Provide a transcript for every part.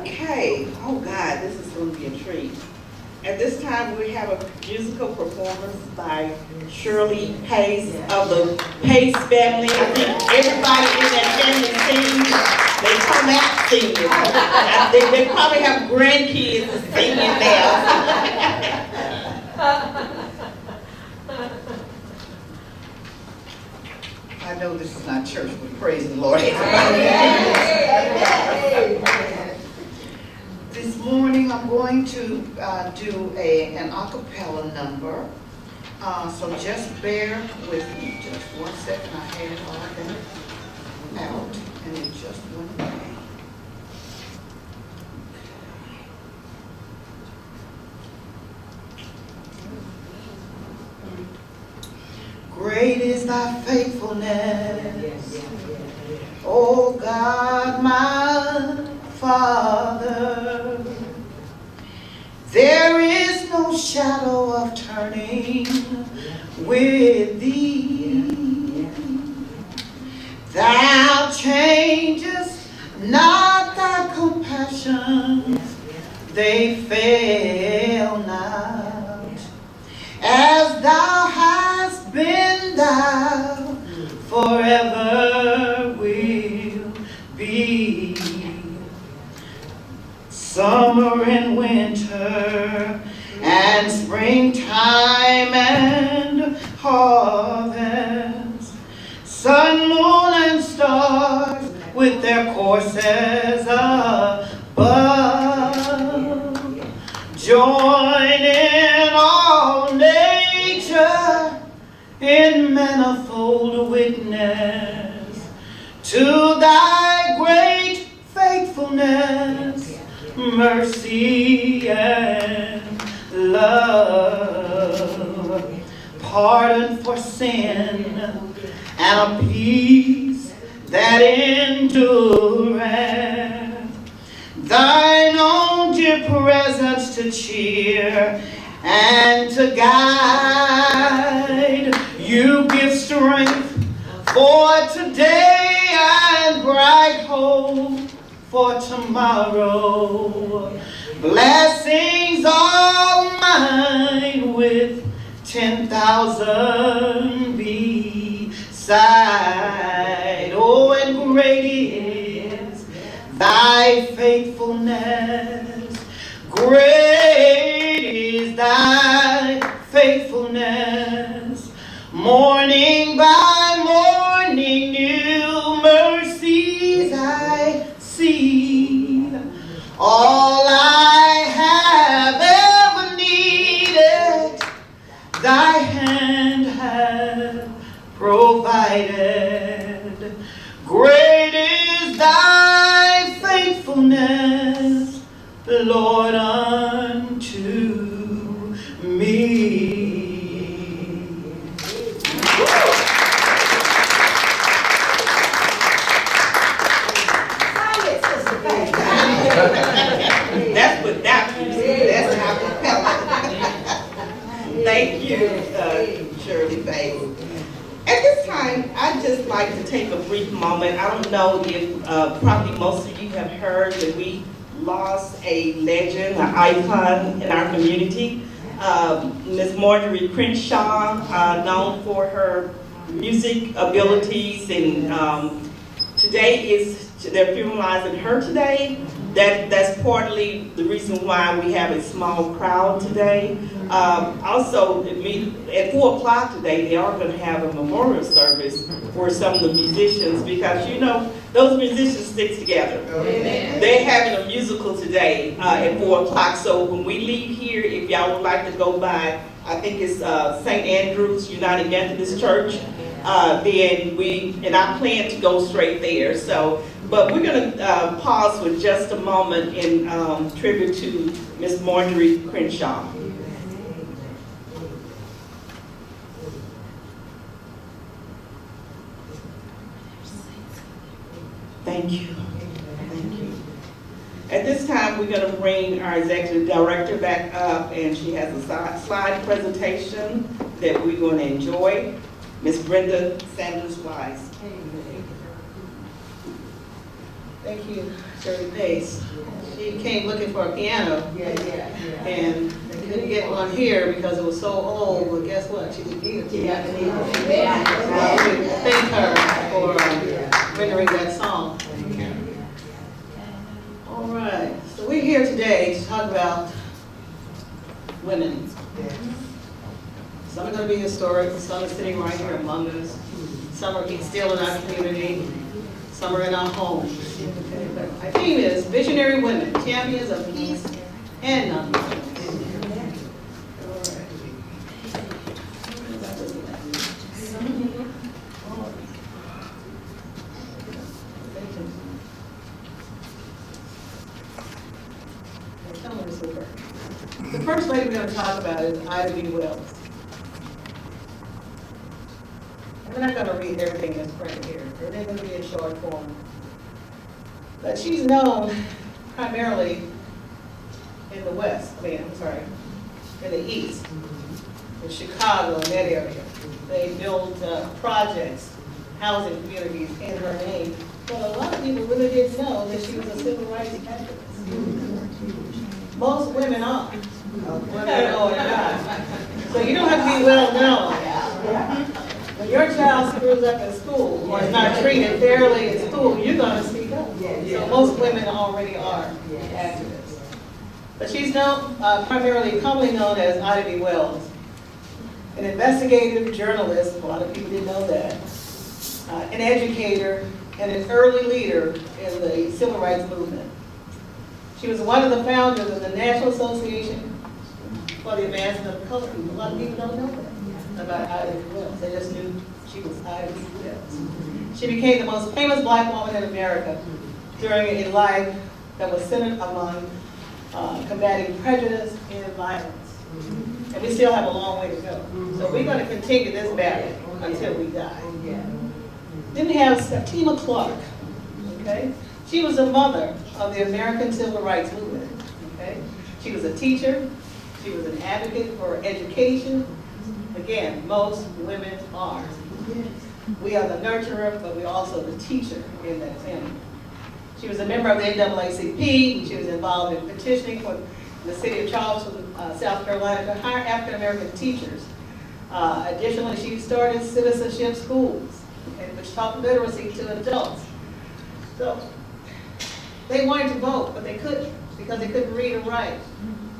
Okay, oh God, this is going to be a treat. At this time, we have a musical performance by Shirley Pace of the Pace family. I think everybody in that family sings. They come out singing. I think they probably have grandkids singing now. I know this is not church, but praise the Lord. This morning I'm going to do an a cappella number. So just bear with me just 1 second. I had it all that out and it just went away. Great is thy faithfulness, O God, my Father. There is no shadow of turning with thee. Thou changest not thy compassions, they fail not. As thou hast been, thou forever will be. Summer and winter and springtime and harvest, sun, moon, and stars with their courses above, join in all nature in manifold witness to thy great faithfulness, mercy and love, pardon for sin and a peace that endureth, thine own dear presence to cheer and to guide. You give strength for today and bright hope for tomorrow. Blessings all mine with 10,000 beside. Oh, and great is thy faithfulness. Great is thy faithfulness. Morning by morning new mercies I see. All I have ever needed, thy hand hath provided. Great is thy faithfulness, Lord, unto me. That's what that means. That's how compelling. Thank you, Shirley Bates. At this time, I'd just like to take a brief moment. I don't know if probably most of you have heard that we lost a legend, an icon in our community. Miss Marjorie Crenshaw, known for her music abilities, and today they're funeralizing her today. That's partly the reason why we have a small crowd today. Also, at 4 o'clock today, they are going to have a memorial service for some of the musicians, because you know those musicians stick together. Amen. They're having a musical today at 4 o'clock. So when we leave here, if y'all would like to go by, I think it's St. Andrew's United Methodist Church. Then I plan to go straight there. So, but we're going to pause for just a moment in tribute to Miss Marjorie Crenshaw. Thank you. Thank you. At this time, we're going to bring our executive director back up, and she has a slide presentation that we're going to enjoy. Ms. Brenda Sanders-Wise. Thank you. Shirley Pace. She came looking for a piano, and they couldn't get one here because it was so old, but guess what? She didn't need it. So we thank her for rendering that song. All right, so we're here today to talk about women. Some are going to be historic, some are sitting right here among us, some are still in our community, some are in our homes. But my theme is Visionary Women, Champions of Peace and Nonviolence. The first lady we're going to talk about is Ida B. Wells. We're not going to read everything that's printed here. It is going to be in short form. But she's known primarily in the West, in the East, in Chicago, in that area. They built projects, housing communities in her name. But a lot of people really didn't know that she was a civil rights activist. Most women are. Whether or not. So you don't have to be well known. When your child screws up at school or is not treated fairly at school, you're going to speak up. So most women already are activists. But she's known, primarily commonly known as Ida B. Wells, an investigative journalist, a lot of people didn't know that, an educator, and an early leader in the civil rights movement. She was one of the founders of the National Association for the Advancement of Color. A lot of people don't know that about Ida B. Wells. They just knew she was Ida B. Wells. She became the most famous black woman in America during a life that was centered among combating prejudice and violence. And we still have a long way to go. So we're going to continue this battle until we die. Then we have Septima Clark. Okay? She was the mother of the American Civil Rights Movement. Okay? She was a teacher. She was an advocate for education. Again, most women are. We are the nurturer, but we're also the teacher in that family. She was a member of the NAACP. She was involved in petitioning for the city of Charleston, South Carolina, to hire African American teachers. Additionally, she started citizenship schools, okay, which taught literacy to adults. So they wanted to vote, but they couldn't because they couldn't read or write.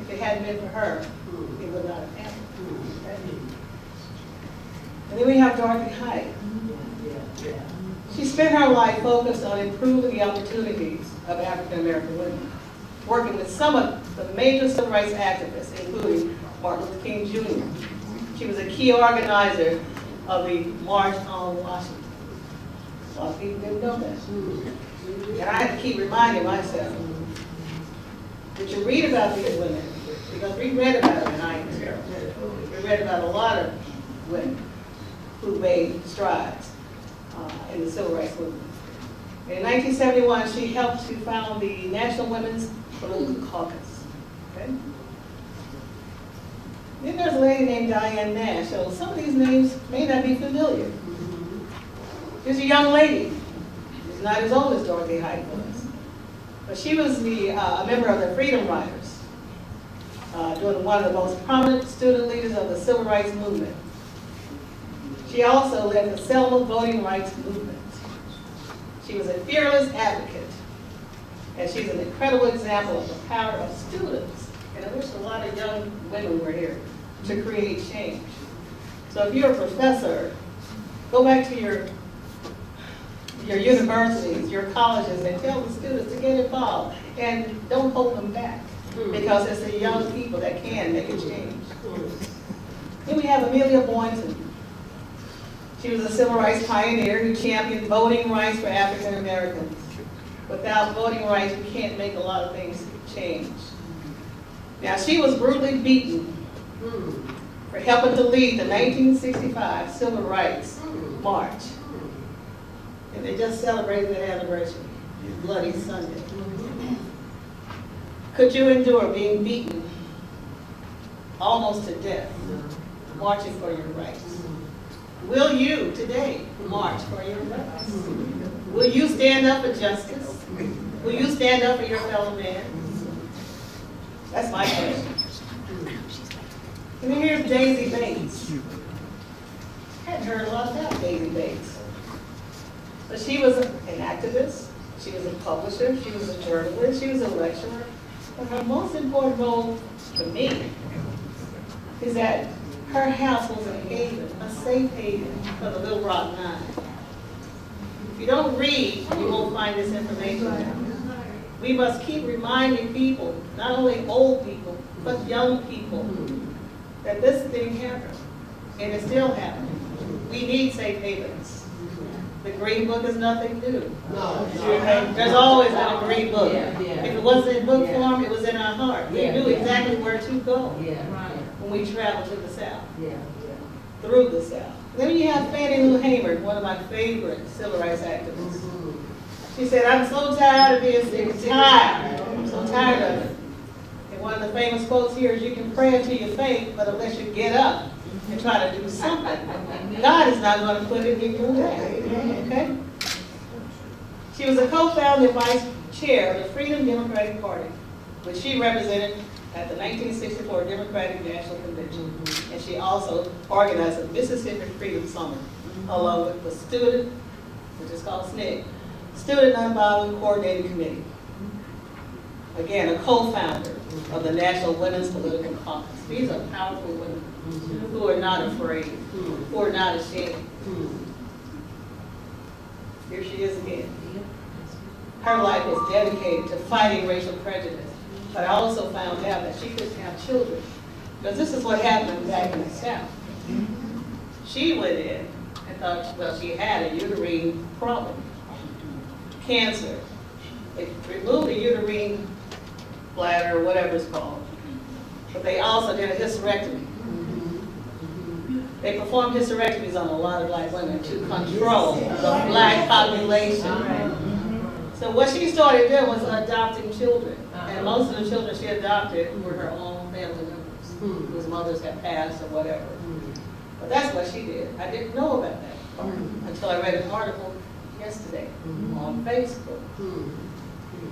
If it hadn't been for her, it would not have happened. Okay? And then we have Dorothy Height. She spent her life focused on improving the opportunities of African American women, working with some of the major civil rights activists, including Martin Luther King Jr. She was a key organizer of the March on Washington. A lot of people didn't know that. And I had to keep reminding myself that you read about these women, because we read about them in Ida. We read about a lot of women who made strides in the civil rights movement. In 1971, she helped to found the National Women's Political Caucus. Okay? Then there's a lady named Diane Nash. So some of these names may not be familiar. She's a young lady. She's not as old as Dorothy Height was. But she was a member of the Freedom Riders, one of the most prominent student leaders of the civil rights movement. She also led the Selma voting rights movement. She was a fearless advocate, and she's an incredible example of the power of students. And I wish a lot of young women were here to create change. So if you're a professor, go back to your universities, your colleges, and tell the students to get involved, and don't hold them back, because it's the young people that can make a change. Then we have Amelia Boynton. She was a civil rights pioneer who championed voting rights for African Americans. Without voting rights, we can't make a lot of things change. Now, she was brutally beaten for helping to lead the 1965 Civil Rights March. And they just celebrated that anniversary, Bloody Sunday. Could you endure being beaten almost to death, marching for your rights? Will you today march for your rights? Will you stand up for justice? Will you stand up for your fellow man? That's my question. And then here's Daisy Bates. Hadn't heard a lot about Daisy Bates. But she was an activist, she was a publisher, she was a journalist, she was a lecturer. But her most important role for me is that her house was a haven, a safe haven for the Little Rock Nine. If you don't read, you won't find this information out. We must keep reminding people, not only old people, but young people, that this thing happened, and it's still happening. We need safe havens. The Green Book is nothing new. There's always been a Green Book. If it wasn't in book form, it was in our heart. We knew exactly where to go when we traveled to the South, through the South. Then you have Fannie Lou Hamer, one of my favorite civil rights activists. She said, I'm so tired of being sick, tired. I'm so tired of it. And one of the famous quotes here is, you can pray until you faint, but unless you get up and try to do something, God is not going to put it in your way. Okay? She was a co-founder and vice chair of the Freedom Democratic Party, which she represented at the 1964 Democratic National Convention. And she also organized the Mississippi Freedom Summer, along with the student, which is called SNCC, Student Nonviolence Coordinating Committee. Again, a co-founder of the National Women's Political Caucus. These are powerful women who are not afraid, who are not ashamed. Here she is again. Her life was dedicated to fighting racial prejudice, but I also found out that she couldn't have children, because this is what happened back in the South. She went in and thought, well, she had a uterine problem, cancer. They removed the uterine bladder, or whatever it's called, but they also did a hysterectomy. They performed hysterectomies on a lot of black women to control the black population. So what she started doing was adopting children. And most of the children she adopted were her own family members, whose mothers had passed or whatever. But that's what she did. I didn't know about that part until I read an article yesterday on Facebook.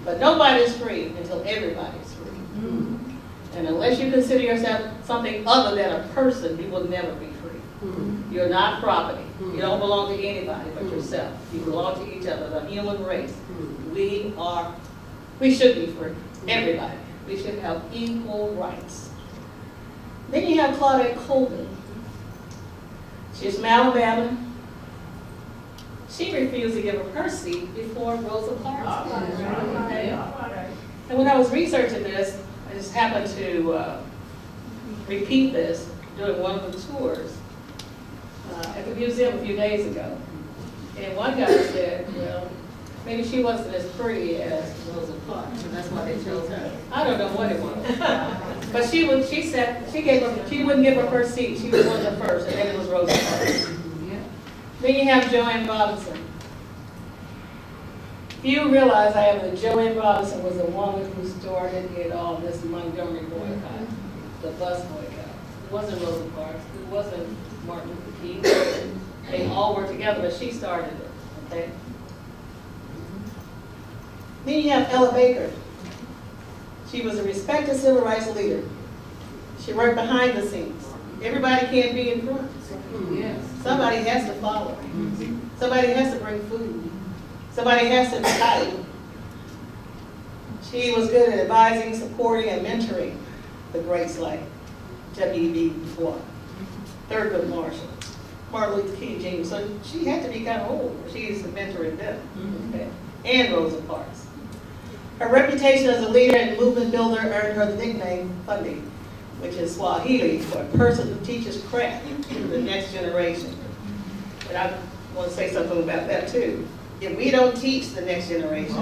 But nobody's free until everybody's free. And unless you consider yourself something other than a person, you will never be free. You're not property. You don't belong to anybody but yourself. You belong to each other, the human race. We should be free, everybody. We should have equal rights. Then you have Claudette Colvin. She's from Alabama. She refused to give up her seat before Rosa Parks did. And when I was researching this, I just happened to repeat this during one of the tours at the museum a few days ago. And one guy said, well, maybe she wasn't as pretty as Rosa Parks, and that's why they chose her. I don't know what it was. But she wouldn't give up her seat. She was one of the first, and then it was Rosa Parks. Then you have JoAnn Robinson. You realize, however, that JoAnn Robinson was the woman who started it all, this Montgomery boycott, the bus boycott. It wasn't Rosa Parks. It wasn't Martin Luther King. They all worked together, but she started it. Okay. Then you have Ella Baker. She was a respected civil rights leader. She worked behind the scenes. Everybody can't be in front. Somebody has to follow. Somebody has to bring food. Somebody has to type. She was good at advising, supporting, and mentoring the greats like W.E.B. Du Bois, Thurgood Marshall, Martin Luther King Jr. So she had to be kind of old. She's mentoring them. Okay. And Rosa Parks. Her reputation as a leader and movement builder earned her the nickname Fundy, which is Swahili for a person who teaches craft to the next generation. And I want to say something about that too. If we don't teach the next generation,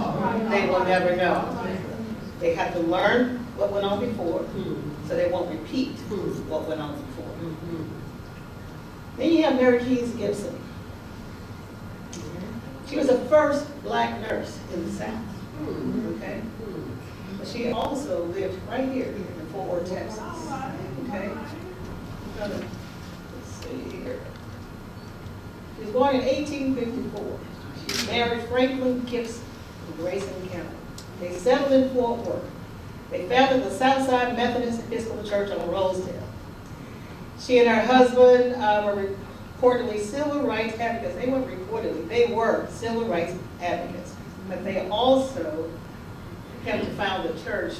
they will never know. They have to learn what went on before, so they won't repeat what went on before. Then you have Mary Keys Gipson. She was the first black nurse in the South. Okay? But she also lived right here in Fort Worth, Texas. Okay? Let's see here. She was born in 1854. She married Franklin Gipson from Grayson County. They settled in Fort Worth. They founded the Southside Methodist Episcopal Church on Rosedale. She and her husband were reportedly civil rights advocates. They weren't reportedly, they were civil rights advocates. But they also came to found the church,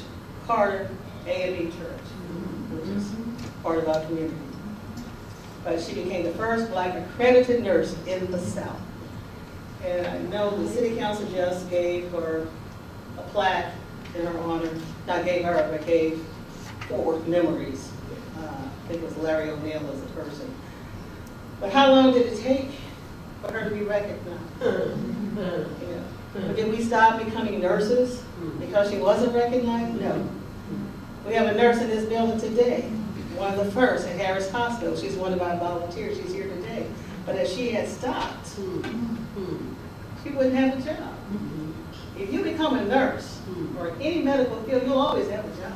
Carter A&E Church, which is part of our community. But she became the first Black accredited nurse in the South. And I know the city council just gave her a plaque in her honor. Not gave her, but gave Fort Worth Memories. I think it was Larry O'Neill as a person. But how long did it take for her to be recognized? But did we stop becoming nurses because she wasn't recognized? No. We have a nurse in this building today, one of the first at Harris Hospital. She's one of our volunteers. She's here today. But if she had stopped, she wouldn't have a job. If you become a nurse or any medical field, you'll always have a job.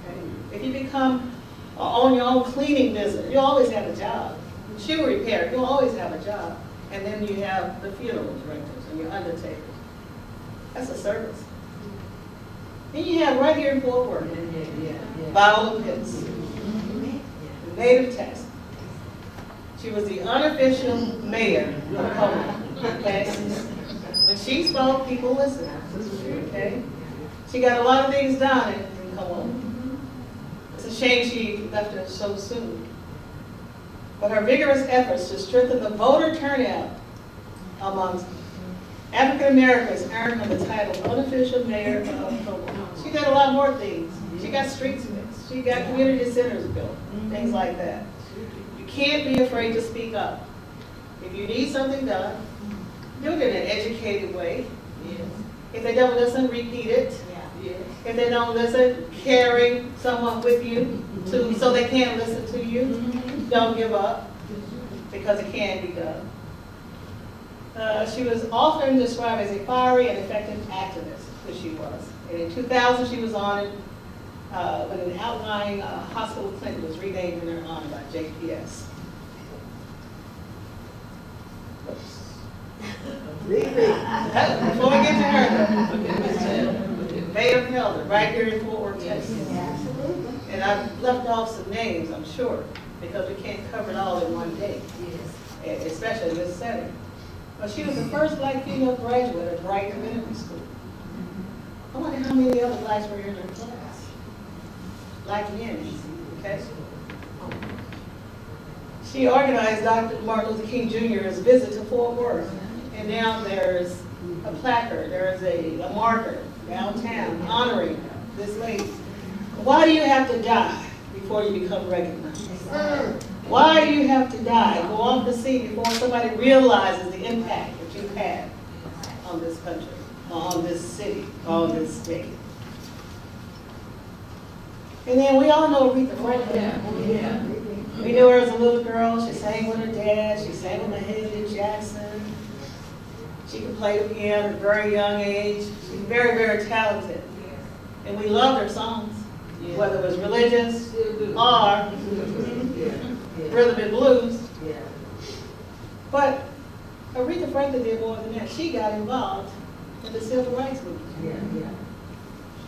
Okay? If you become on your own cleaning business, you'll always have a job. Shoe repair, you'll always have a job. And then you have the funeral directors and your undertakers. That's a service. Then you have right here in Fort Worth, Viola Pitts, native Texas. She was the unofficial mayor of Homer, okay? When she spoke, people listened, okay? She got a lot of things done in Homer. It's a shame she left us so soon. But her vigorous efforts to strengthen the voter turnout amongst African Americans earned her the title unofficial mayor of Homer. She did a lot more things. She got streets fixed. She got community centers built, things like that. You can't be afraid to speak up. If you need something done, do it in an educated way. If they don't listen, repeat it. If they don't listen, carry someone with you so they can listen to you. Don't give up, because it can be done. She was often described as a fiery and effective activist, which she was. And in 2000, she was honored when an outlying hospital clinic was renamed in her honor by JPS. Before we get to her, Vada Felder, right here in Fort Worth, Texas. And I've left off some names, I'm sure, because we can't cover it all in one day, especially in this setting. But she was the first Black female graduate of Brighton Elementary School. I wonder how many other Blacks were in her class. Black men, okay? She organized Dr. Martin Luther King Jr.'s visit to Fort Worth. And now there's a placard, there's a marker downtown honoring this lady. Why do you have to die before you become recognized? Why do you have to die, go off the scene before somebody realizes the impact that you've had on this country, on this city, on this state? And then we all know Aretha Franklin. We knew her as a little girl. She sang with her dad. She sang with Mahalia Jackson. She could play the piano at a very young age. She's very, very talented. And we loved her songs, whether it was religious or rhythm and blues. But Aretha Franklin did more than that. She got involved in the civil rights movement.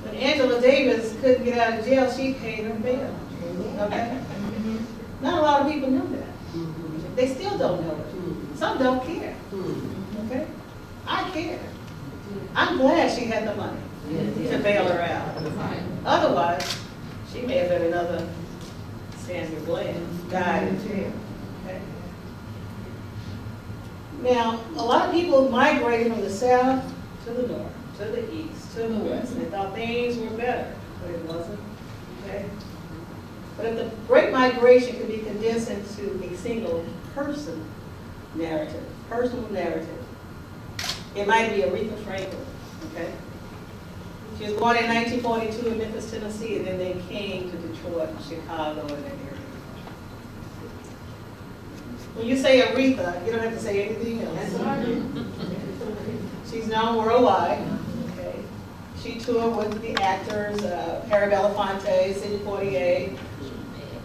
When Angela Davis couldn't get out of jail, she paid her bail. Okay? Not a lot of people know that. They still don't know it. Some don't care. Okay? I care. I'm glad she had the money to bail her out. Otherwise, she may have been another Sandra Bland, died in jail. Okay? Now, a lot of people migrated from the south to the north, to the east, to the west, and they thought things were better, but it wasn't. Okay? But if the Great Migration could be condensed into a single person narrative, personal narrative, it might be Aretha Franklin. Okay? She was born in 1942 in Memphis, Tennessee, and then they came to Detroit, Chicago, and that area. When you say Aretha, you don't have to say anything else. She's known worldwide. Okay? She toured with the actors, Harry Belafonte, Sidney Poitier,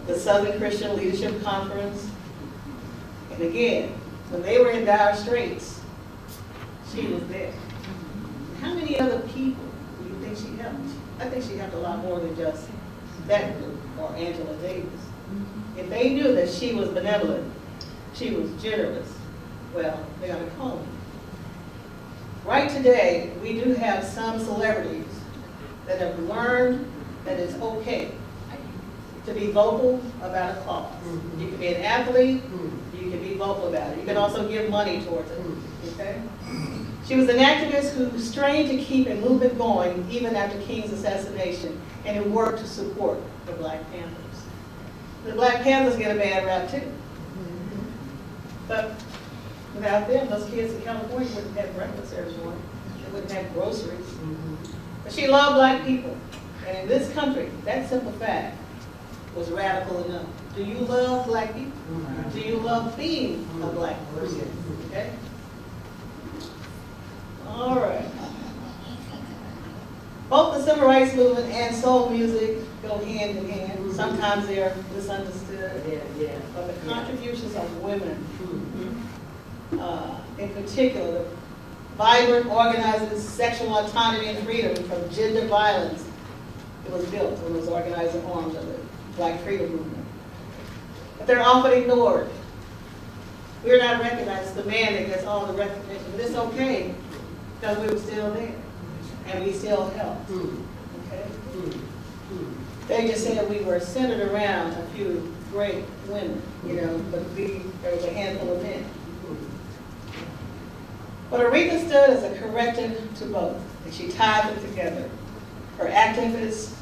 the Southern Christian Leadership Conference. And again, when they were in dire straits, she was there. How many other people I think she helped a lot more than just that group or Angela Davis. If they knew that she was benevolent, she was generous, well, they're gonna call me. Right today, we do have some celebrities that have learned that it's okay to be vocal about a cause. You can be an athlete, you can be vocal about it. You can also give money towards it, okay? She was an activist who strained to keep a movement going even after King's assassination, and who worked to support the Black Panthers. The Black Panthers get a bad rap too. But without them, those kids in California wouldn't have breakfast every morning. They wouldn't have groceries. But she loved black people. And in this country, that simple fact was radical enough. Do you love black people? Do you love being a black person? Okay? All right. Both the civil rights movement and soul music go hand in hand. Sometimes they're misunderstood. But the contributions of women, in particular, the vibrant, organizing sexual autonomy and freedom from gender violence, it was built on those organizing arms of the Black freedom movement. But they're often ignored. We're not recognized as the man that gets all the recognition. But it's okay, because we were still there. And we still helped. Okay? They just said we were centered around a few great women, you know, but there was a handful of men. But Aretha stood as a corrective to both, and she tied them together. Her activist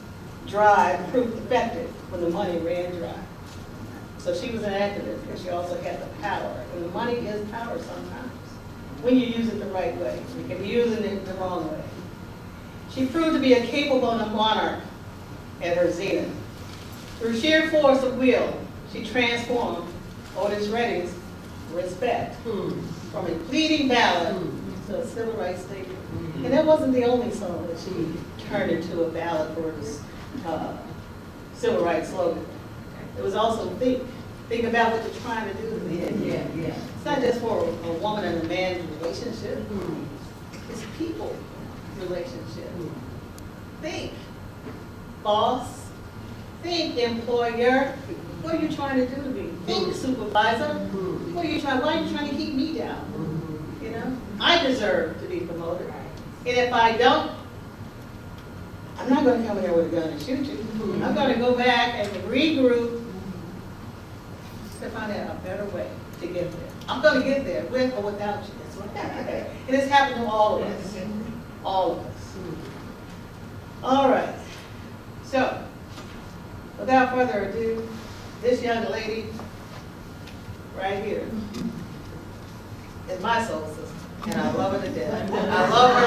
drive proved effective when the money ran dry. So she was an activist, but she also had the power. And the money is power sometimes, when you use it the right way. You can be using it the wrong way. She proved to be a capable monarch at her zenith. Through sheer force of will, she transformed Otis Redding's Respect from a pleading ballad to a civil rights statement. And that wasn't the only song that she turned into a ballad for this civil rights slogan. It was also think about what you're trying to do. It's not just for a woman and a man's relationship. It's people relationship. Think, boss. Think, employer. What are you trying to do to me? Think, supervisor. What are you trying? Why are you trying to keep me down? You know, I deserve to be promoted. And if I don't, I'm not going to come here with a gun and shoot you. I'm going to go back and regroup to find out a better way to get there. I'm going to get there with or without you. That's what happened. And it's happened to all of us. All of us. All right. So, without further ado, this young lady right here is my soul sister, and I love her to death. I love